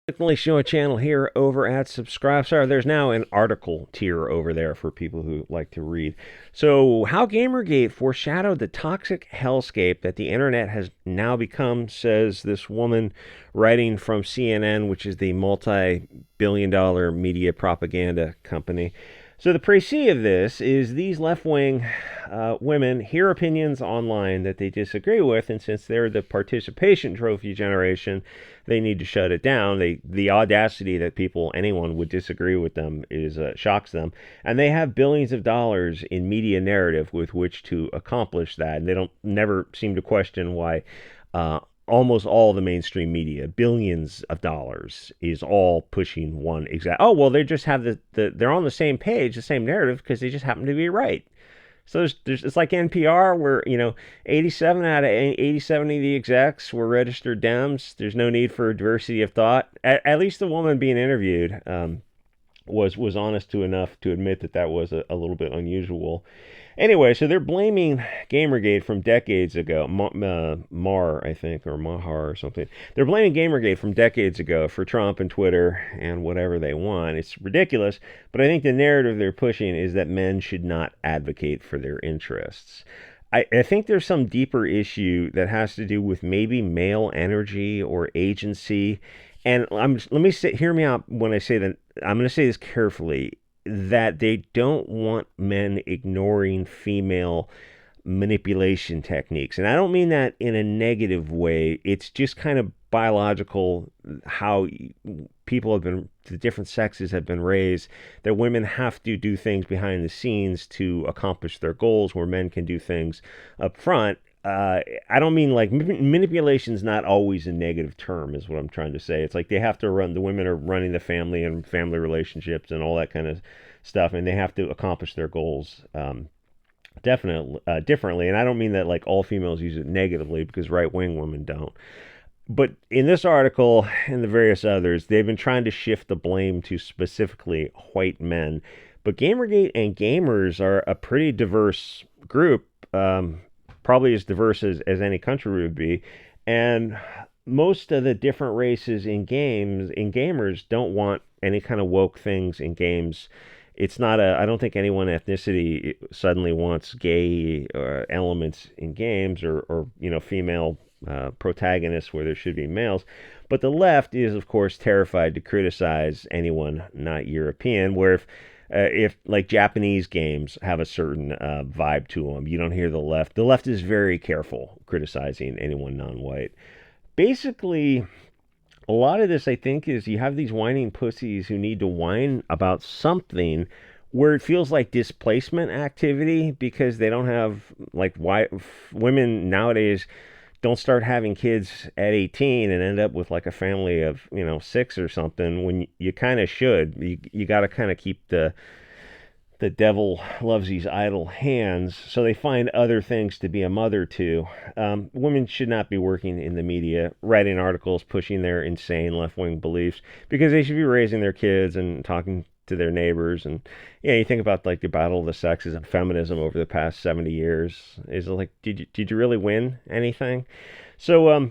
Definitely show a channel here over at SubScribe. There's now an article tier over there for people who like to read. So, how Gamergate foreshadowed the toxic hellscape that the internet has now become, says this woman writing from CNN, which is the multi-billion-dollar media propaganda company. So the précis of this is these left-wing women hear opinions online that they disagree with, and since they're the participation trophy generation, they need to shut it down. The audacity that anyone would disagree with them is shocks them, and they have billions of dollars in media narrative with which to accomplish that. And they don't never seem to question why almost all the mainstream media, billions of dollars, is all pushing one exact. Oh well, they just have they're on the same page, the same narrative, because they just happen to be right. So there's it's like NPR where 87 out of 87 of the execs were registered Dems. There's no need for diversity of thought. At least the woman being interviewed was honest enough to admit that was a little bit unusual. Anyway, so they're blaming Gamergate from decades ago. Mar, I think, or Mahar or something. They're blaming Gamergate from decades ago for Trump and Twitter and whatever they want. It's ridiculous, but I think the narrative they're pushing is that men should not advocate for their interests. I think there's some deeper issue that has to do with maybe male energy or agency. And hear me out when I say that. I'm going to say this carefully, that they don't want men ignoring female manipulation techniques. And I don't mean that in a negative way. It's just kind of biological how the different sexes have been raised, that women have to do things behind the scenes to accomplish their goals, where men can do things up front. I don't mean like manipulation is not always a negative term, is what I'm trying to say. It's like the women are running the family and family relationships and all that kind of stuff, and they have to accomplish their goals definitely differently. And I don't mean that like all females use it negatively, because right wing women don't. But in this article and the various others, they've been trying to shift the blame to specifically white men. But Gamergate and gamers are a pretty diverse group. Probably as diverse as any country would be, and most of the different races in gamers don't want any kind of woke things in games. It's not I don't think any one ethnicity suddenly wants gay elements in games, or female protagonists where there should be males. But the left is, of course, terrified to criticize anyone not European, where if like Japanese games have a certain vibe to them, you don't hear the left. The left is very careful criticizing anyone non-white. Basically, a lot of this, I think, is you have these whining pussies who need to whine about something where it feels like displacement activity, because they don't have, like, why women nowadays don't start having kids at 18 and end up with like a family of 6 or something, when you kind of should. You got to kind of keep the devil loves these idle hands, so they find other things to be a mother to. Women should not be working in the media, writing articles, pushing their insane left-wing beliefs, because they should be raising their kids and talking to their neighbors. And you think about like the battle of the sexes and feminism over the past 70 years. Is it like, did you really win anything? So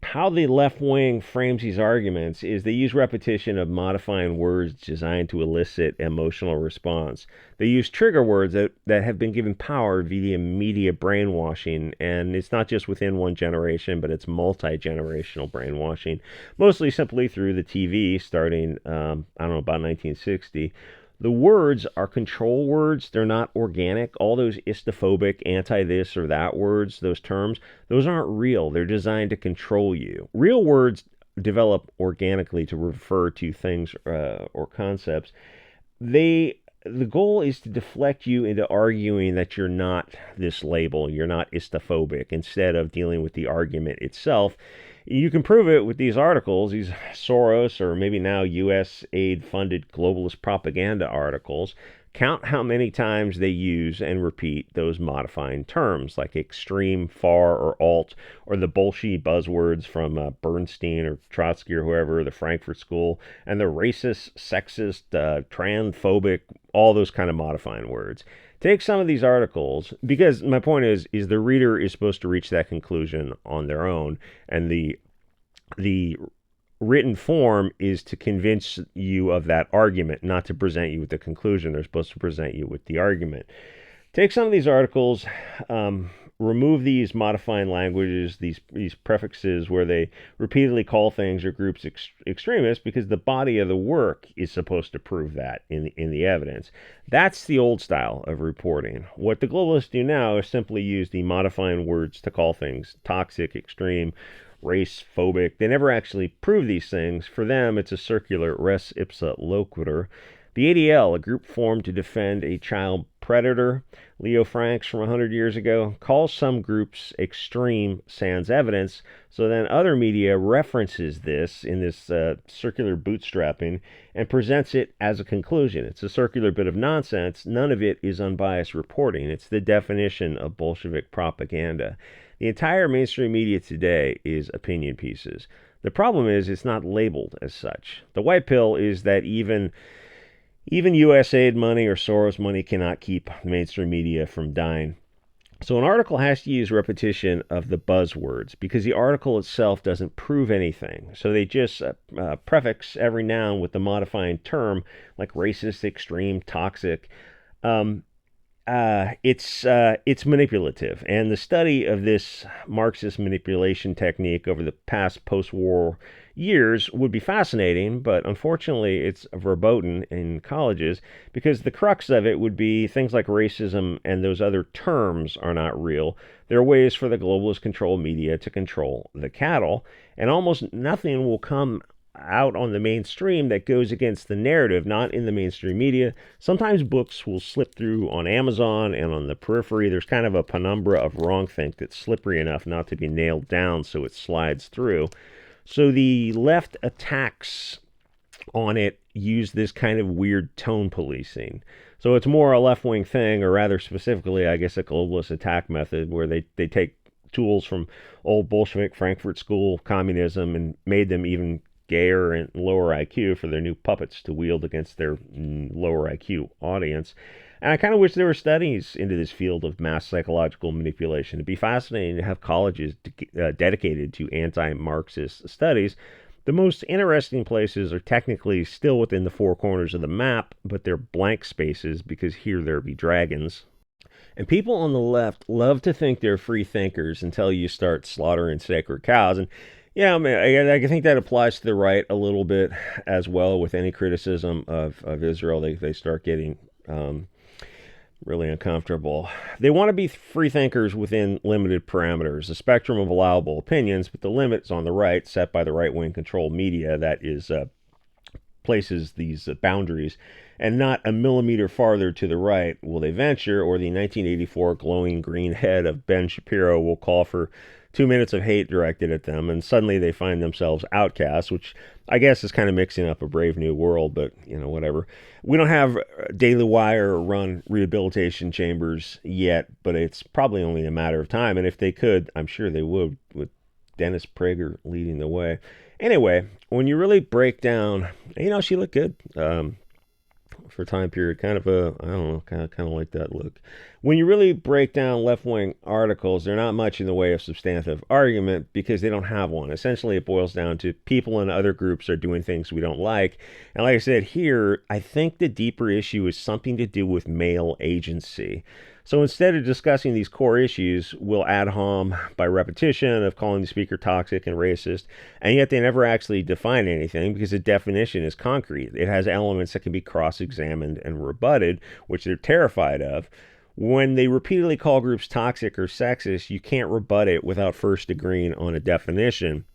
how the left wing frames these arguments is they use repetition of modifying words designed to elicit emotional response. They use trigger words that have been given power via media brainwashing, and it's not just within one generation, but it's multi-generational brainwashing, mostly simply through the TV, starting, about 1960. The words are control words. They're not organic. All those istophobic, anti-this or that words, those terms, those aren't real. They're designed to control you. Real words develop organically to refer to things or concepts. The goal is to deflect you into arguing that you're not this label, you're not istophobic, instead of dealing with the argument itself. You can prove it with these articles, these Soros or maybe now U.S. aid-funded globalist propaganda articles. Count how many times they use and repeat those modifying terms like extreme, far, or alt, or the bullshit buzzwords from Bernstein or Trotsky or whoever, the Frankfurt School, and the racist, sexist, transphobic, all those kind of modifying words. Take some of these articles, because my point is the reader is supposed to reach that conclusion on their own, and the written form is to convince you of that argument, not to present you with the conclusion. They're supposed to present you with the argument. Take some of these articles, remove these modifying languages, these prefixes where they repeatedly call things or groups extremists, because the body of the work is supposed to prove that in the evidence. That's the old style of reporting. What the globalists do now is simply use the modifying words to call things toxic, extreme, race phobic. They never actually prove these things. For them, it's a circular res ipsa loquitur. The ADL, a group formed to defend a child predator, Leo Franks from 100 years ago, calls some groups extreme sans evidence, so then other media references this in this circular bootstrapping and presents it as a conclusion. It's a circular bit of nonsense. None of it is unbiased reporting. It's the definition of Bolshevik propaganda. The entire mainstream media today is opinion pieces. The problem is it's not labeled as such. The white pill is that even USAID money or Soros money cannot keep mainstream media from dying. So an article has to use repetition of the buzzwords because the article itself doesn't prove anything. So they just prefix every noun with the modifying term like racist, extreme, toxic. It's manipulative, and the study of this Marxist manipulation technique over the past post-war years would be fascinating, but unfortunately it's verboten in colleges because the crux of it would be things like racism and those other terms are not real. They're ways for the globalist control media to control the cattle, and almost nothing will come out on the mainstream that goes against the narrative, not in the mainstream media. Sometimes books will slip through on Amazon and on the periphery. There's kind of a penumbra of wrongthink that's slippery enough not to be nailed down, so it slides through. So the left attacks on it use this kind of weird tone policing. So it's more a left-wing thing, or rather specifically, I guess, a globalist attack method where they take tools from old Bolshevik Frankfurt School communism and made them even gayer and lower IQ for their new puppets to wield against their lower IQ audience. And I kind of wish there were studies into this field of mass psychological manipulation. It'd be fascinating to have colleges dedicated to anti-Marxist studies. The most interesting places are technically still within the four corners of the map, but they're blank spaces because here there be dragons. And people on the left love to think they're free thinkers until you start slaughtering sacred cows. And yeah, I mean, I think that applies to the right a little bit as well. With any criticism of Israel, they start getting really uncomfortable. They want to be free thinkers within limited parameters, a spectrum of allowable opinions, but the limits on the right, set by the right-wing controlled media, that is places these boundaries, and not a millimeter farther to the right will they venture, or the 1984 glowing green head of Ben Shapiro will call for 2 minutes of hate directed at them, and suddenly they find themselves outcasts, which I guess is kind of mixing up a brave new world, but, you know, whatever. We don't have Daily Wire run rehabilitation chambers yet, but it's probably only a matter of time, and if they could, I'm sure they would, with Dennis Prager leading the way. Anyway, when you really break down, you know, she looked good. For time period, kind of I don't know, kind of like that look. When you really break down left-wing articles, they're not much in the way of substantive argument because they don't have one. Essentially, it boils down to people and other groups are doing things we don't like. And like I said here, I think the deeper issue is something to do with male agency. So instead of discussing these core issues, we'll ad hom by repetition of calling the speaker toxic and racist, and yet they never actually define anything because the definition is concrete. It has elements that can be cross-examined and rebutted, which they're terrified of. When they repeatedly call groups toxic or sexist, you can't rebut it without first agreeing on a definition.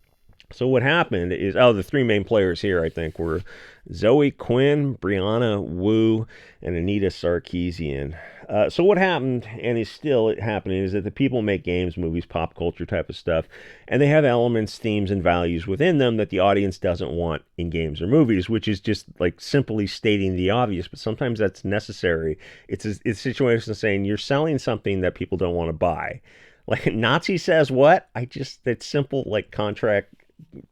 So what happened is, the three main players here, I think, were Zoe Quinn, Brianna Wu, and Anita Sarkeesian. So what happened, and is still happening, is that the people make games, movies, pop culture type of stuff, and they have elements, themes, and values within them that the audience doesn't want in games or movies, which is just like simply stating the obvious, but sometimes that's necessary. It's a situation saying you're selling something that people don't want to buy. Like Nazi says what? It's simple like contract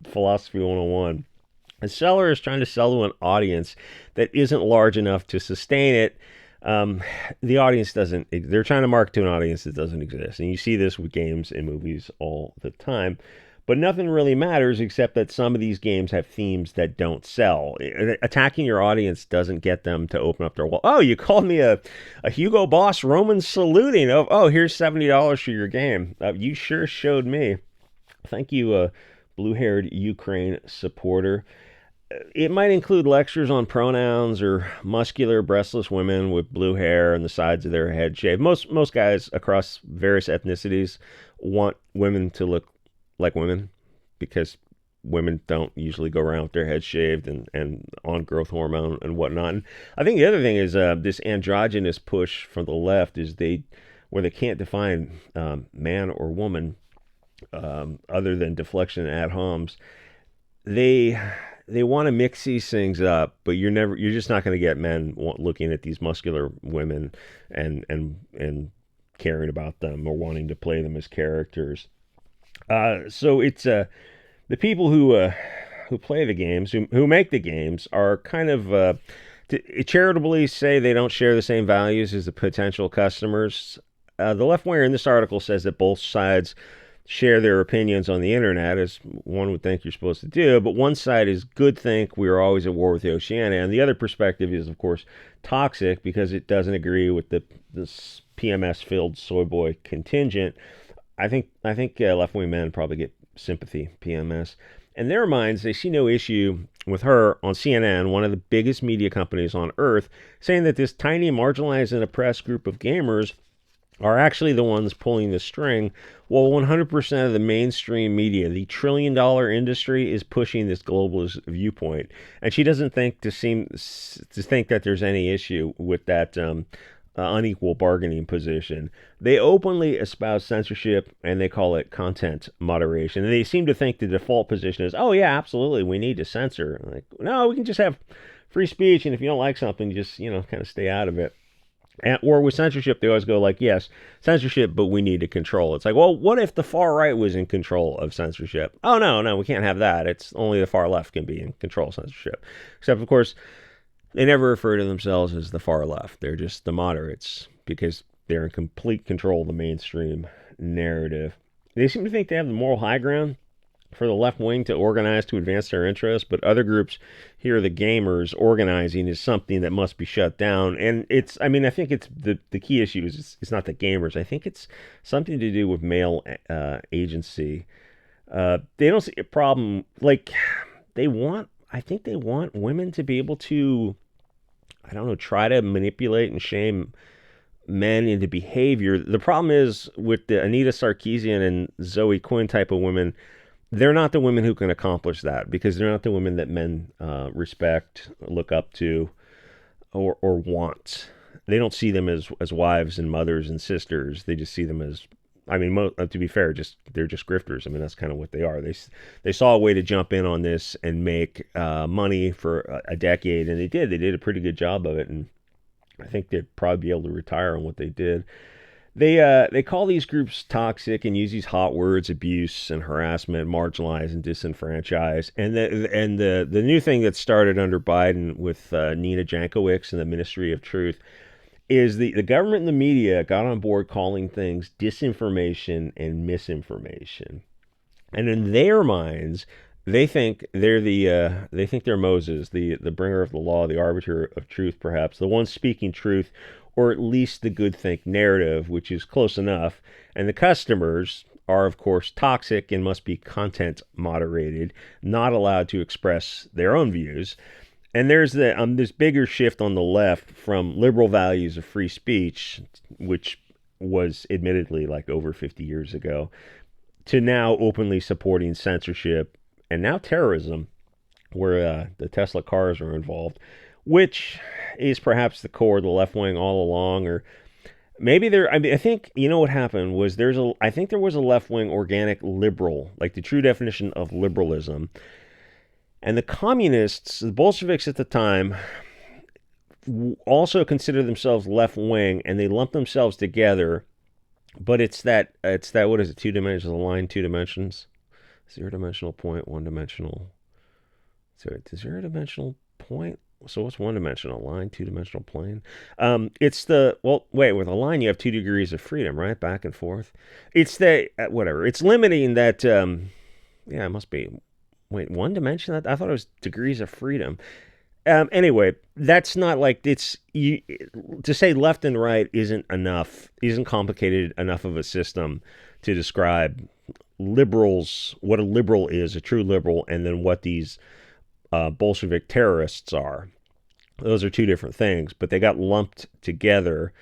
philosophy 101. A seller is trying to sell to an audience that isn't large enough to sustain it. The audience they're trying to market to an audience that doesn't exist. And you see this with games and movies all the time. But nothing really matters except that some of these games have themes that don't sell. Attacking your audience doesn't get them to open up their wall. Oh, you called me a Hugo Boss Roman saluting. Oh, here's $70 for your game. You sure showed me. Thank you, blue-haired Ukraine supporter. It might include lectures on pronouns or muscular, breastless women with blue hair and the sides of their head shaved. Most guys across various ethnicities want women to look like women because women don't usually go around with their heads shaved and on growth hormone and whatnot. And I think the other thing is this androgynous push from the left is where they can't define man or woman other than deflection ad homs. They want to mix these things up, but you're just not going to get men looking at these muscular women and caring about them or wanting to play them as characters. So it's the people who play the games, who make the games, are kind of charitably say they don't share the same values as the potential customers. The left winger in this article says that both sides share their opinions on the internet, as one would think you're supposed to do, but one side is good think we are always at war with Oceania, and the other perspective is, of course, toxic because it doesn't agree with this PMS-filled soy boy contingent. I think left-wing men probably get sympathy, PMS. In their minds, they see no issue with her on CNN, one of the biggest media companies on earth, saying that this tiny, marginalized, and oppressed group of gamers are actually the ones pulling the string, while 100% of the mainstream media, the trillion-dollar industry, is pushing this globalist viewpoint. And she doesn't think to think that there's any issue with that unequal bargaining position. They openly espouse censorship, and they call it content moderation. And they seem to think the default position is, oh yeah, absolutely, we need to censor. Like, no, we can just have free speech, and if you don't like something, just, kind of stay out of it. Or with censorship, they always go like, yes, censorship, but we need to control. It's like, well, what if the far right was in control of censorship? Oh, no, we can't have that. It's only the far left can be in control of censorship. Except, of course, they never refer to themselves as the far left. They're just the moderates because they're in complete control of the mainstream narrative. They seem to think they have the moral high ground for the left wing to organize to advance their interests, but other groups here, the gamers, organizing is something that must be shut down. And I think it's the key issue is it's not the gamers. I think it's something to do with male agency. They don't see a problem. Like, I think they want women to be able to, try to manipulate and shame men into behavior. The problem is with the Anita Sarkeesian and Zoe Quinn type of women, they're not the women who can accomplish that because they're not the women that men respect, look up to, or want. They don't see them as wives and mothers and sisters. They just see them as, to be fair, they're just grifters. That's kind of what they are. They saw a way to jump in on this and make money for a decade, and they did. They did a pretty good job of it, and I think they'd probably be able to retire on what they did. They call these groups toxic and use these hot words: abuse and harassment, marginalize and disenfranchise. And the new thing that started under Biden with Nina Jankowicz and the Ministry of Truth is the government and the media got on board calling things disinformation and misinformation. And in their minds, they think they're Moses, the bringer of the law, the arbiter of truth, perhaps the one speaking truth, or at least the good think narrative, which is close enough. And the customers are, of course, toxic and must be content moderated, not allowed to express their own views. And there's this bigger shift on the left from liberal values of free speech, which was admittedly like over 50 years ago, to now openly supporting censorship and now terrorism, where the Tesla cars are involved, which is perhaps the core of the left wing all along. Or maybe I think, what happened was I think there was a left wing organic liberal, like the true definition of liberalism. And the communists, the Bolsheviks at the time, also consider themselves left wing, and they lump themselves together. But it's that what is it? 2 dimensions, a line, 2 dimensions, 0-dimensional point, 1-dimensional. So it's a 0-dimensional point. So what's 1-dimensional? Line, 2-dimensional plane. It's with a line you have 2 degrees of freedom, right? Back and forth. It's whatever. It's limiting that Yeah, it must be. Wait, one dimension? I thought it was degrees of freedom. Anyway, that's not like to say left and right isn't enough, isn't complicated enough of a system to describe liberals, what a liberal is, a true liberal, and then what these Bolshevik terrorists are. Those are two different things, but they got lumped together,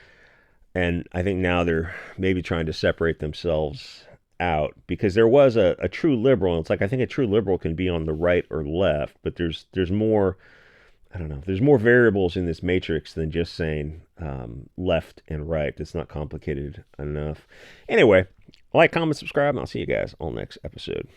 and I think now they're maybe trying to separate themselves out because there was a true liberal. And it's like I think a true liberal can be on the right or left, but there's more. I don't know. There's more variables in this matrix than just saying left and right. It's not complicated enough. Anyway, like, comment, subscribe, and I'll see you guys on the next episode.